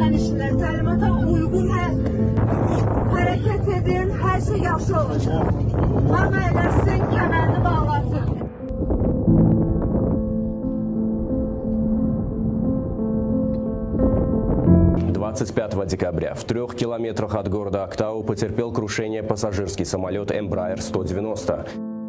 sərnişinlər təlimata uyğun hərəkət edin, hər şey yaxşı olacaq. Hamı eləsin, kəmərini bağlasın. 25 декабря в 3 километрах от города Актау потерпел крушение пассажирский самолет Embraer 190.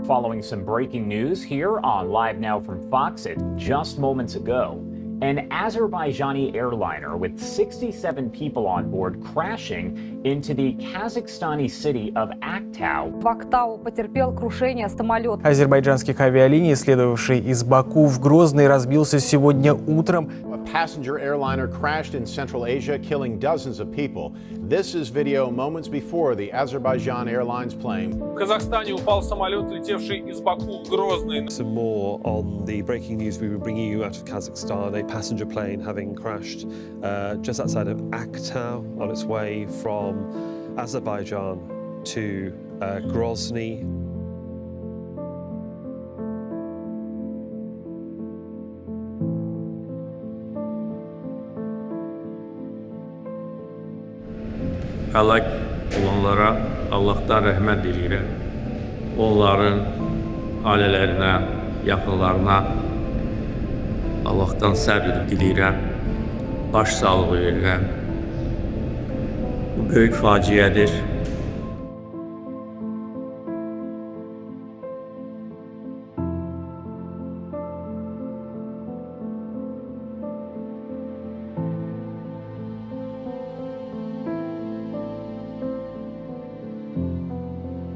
Following some breaking news here on Live Now from Foxit just moments ago. An Azerbaijani airliner with 67 people on board crashing into the Kazakhstani city of Aktau. В Актау потерпел крушение самолет. Азербайджанских авиалиний, следовавший из Баку в Грозный, разбился сегодня утром. A passenger airliner crashed in Central Asia, killing dozens of people. This is video moments before the Azerbaijan Airlines plane. В Казахстане упал самолет, летевший из Баку в Грозный. Some more on the breaking news we were bringing you out of Kazakhstan. A passenger plane having crashed just outside of Aktau on its way from Azerbaijan to Grozny. Həlak olanlara Allahdan rəhmət diləyirəm. Onların ailələrinə, yaxınlarına Allahdan səbr diləyirəm. Baş sağlığı verirəm. Bu böyük faciədir.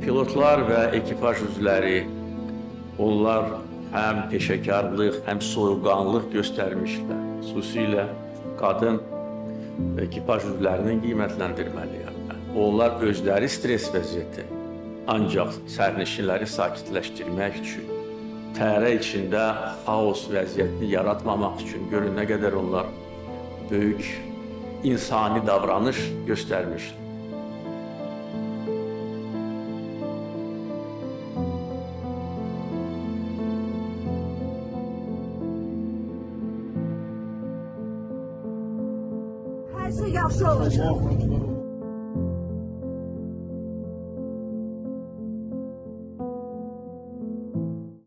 Pilotlar və ekipaj üzvləri, onlar həm peşəkarlıq, həm soyuqqanlılıq göstərmişlər. Xüsusilə qadın ekipaj üzvlərinin qiymətləndirməliyəm. Onlar özləri stres vəziyyəti, ancaq sərnişinləri sakitləşdirmək üçün, təyyarə içində xaos vəziyyətini yaratmamaq üçün görün nə qədər onlar böyük insani davranış göstərmişlər. Hər şey yaxşı olacaq.